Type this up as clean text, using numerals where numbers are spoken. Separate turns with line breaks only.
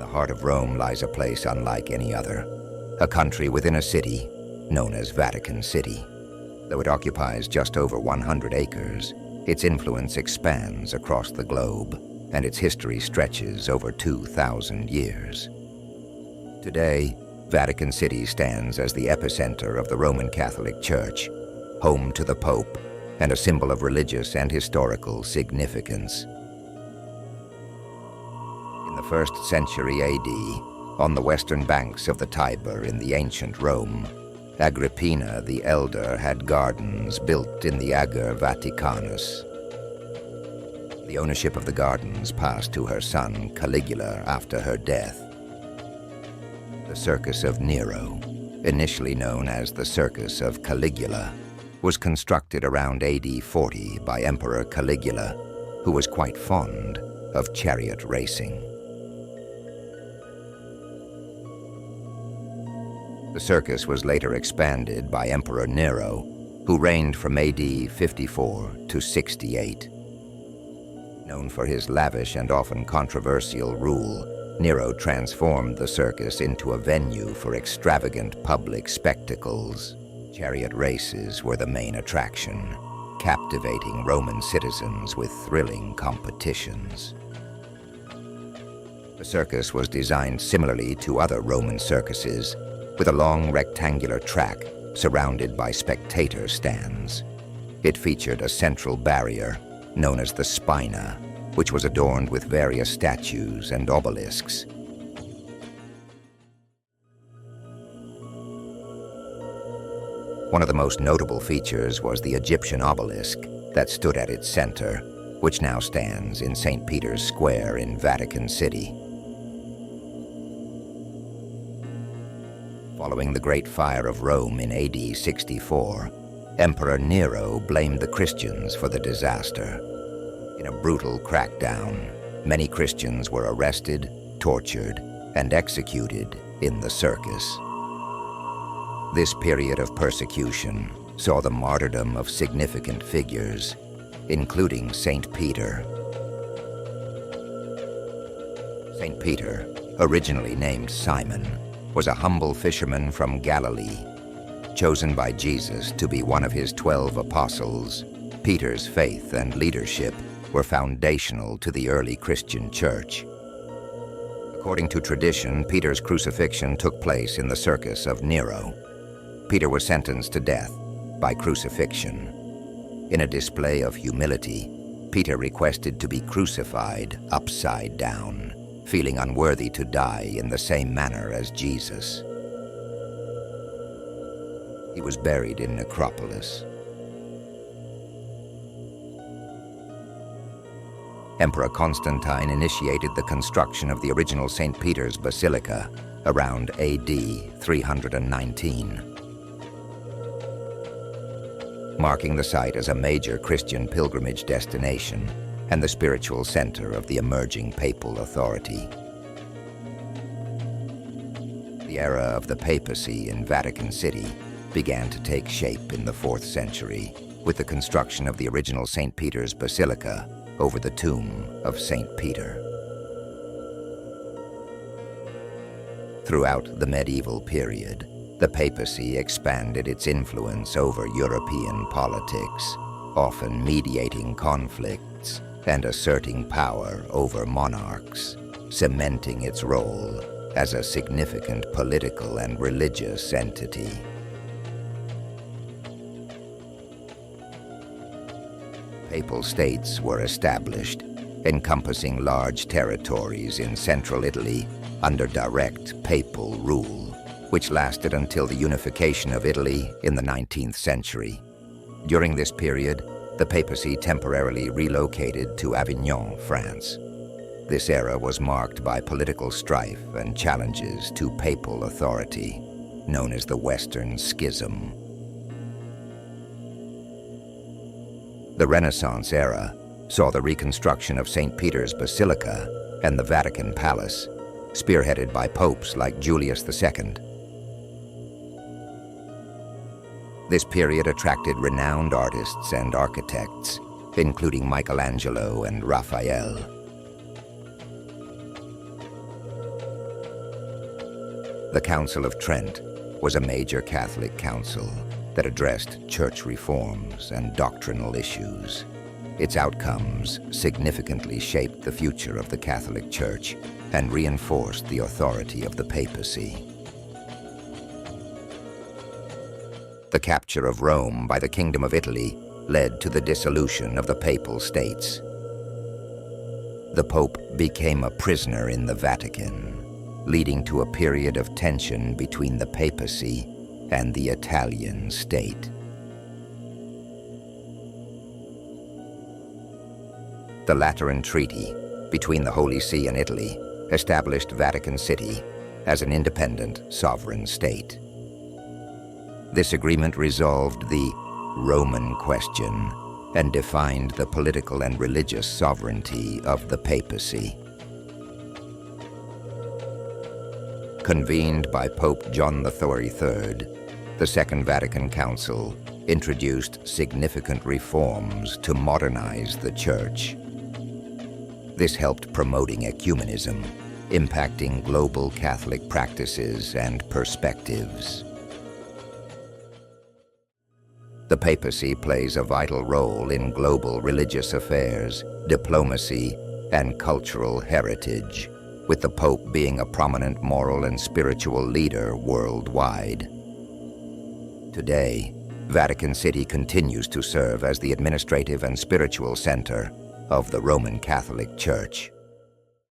the heart of Rome lies a place unlike any other, a country within a city known as Vatican City. Though it occupies just over 100 acres, its influence expands across the globe, and its history stretches over 2,000 years. Today, Vatican City stands as the epicenter of the Roman Catholic Church, home to the Pope, and a symbol of religious and historical significance. In the 1st century AD, on the western banks of the Tiber in the ancient Rome, Agrippina the Elder had gardens built in the Ager Vaticanus. The ownership of the gardens passed to her son Caligula after her death. The Circus of Nero, initially known as the Circus of Caligula, was constructed around AD 40 by Emperor Caligula, who was quite fond of chariot racing. The circus was later expanded by Emperor Nero, who reigned from AD 54 to 68. Known for his lavish and often controversial rule, Nero transformed the circus into a venue for extravagant public spectacles. Chariot races were the main attraction, captivating Roman citizens with thrilling competitions. The circus was designed similarly to other Roman circuses, with a long rectangular track surrounded by spectator stands. It featured a central barrier, known as the spina, which was adorned with various statues and obelisks. One of the most notable features was the Egyptian obelisk that stood at its center, which now stands in St. Peter's Square in Vatican City. Following the Great Fire of Rome in AD 64, Emperor Nero blamed the Christians for the disaster. In a brutal crackdown, many Christians were arrested, tortured, and executed in the circus. This period of persecution saw the martyrdom of significant figures, including St. Peter. St. Peter, originally named Simon, was a humble fisherman from Galilee. Chosen by Jesus to be one of his 12 apostles, Peter's faith and leadership were foundational to the early Christian church. According to tradition, Peter's crucifixion took place in the Circus of Nero. Peter was sentenced to death by crucifixion. In a display of humility, Peter requested to be crucified upside down, feeling unworthy to die in the same manner as Jesus. He was buried in Necropolis. Emperor Constantine initiated the construction of the original St. Peter's Basilica around AD 319. Marking the site as a major Christian pilgrimage destination and the spiritual center of the emerging papal authority. The era of the papacy in Vatican City began to take shape in the 4th century with the construction of the original St. Peter's Basilica over the tomb of St. Peter. Throughout the medieval period, the papacy expanded its influence over European politics, often mediating conflicts and asserting power over monarchs, cementing its role as a significant political and religious entity. Papal states were established, encompassing large territories in central Italy under direct papal rule, which lasted until the unification of Italy in the 19th century. During this period, the papacy temporarily relocated to Avignon, France. This era was marked by political strife and challenges to papal authority, known as the Western Schism. The Renaissance era saw the reconstruction of St. Peter's Basilica and the Vatican Palace, spearheaded by popes like Julius II. This period attracted renowned artists and architects, including Michelangelo and Raphael. The Council of Trent was a major Catholic council that addressed church reforms and doctrinal issues. Its outcomes significantly shaped the future of the Catholic Church and reinforced the authority of the papacy. The capture of Rome by the Kingdom of Italy led to the dissolution of the Papal States. The Pope became a prisoner in the Vatican, leading to a period of tension between the papacy and the Italian state. The Lateran Treaty between the Holy See and Italy established Vatican City as an independent sovereign state. This agreement resolved the Roman question and defined the political and religious sovereignty of the papacy. Convened by Pope John III, the Second Vatican Council introduced significant reforms to modernize the Church. This helped promoting ecumenism, impacting global Catholic practices and perspectives. The papacy plays a vital role in global religious affairs, diplomacy, and cultural heritage, with the Pope being a prominent moral and spiritual leader worldwide. Today, Vatican City continues to serve as the administrative and spiritual center of the Roman Catholic Church.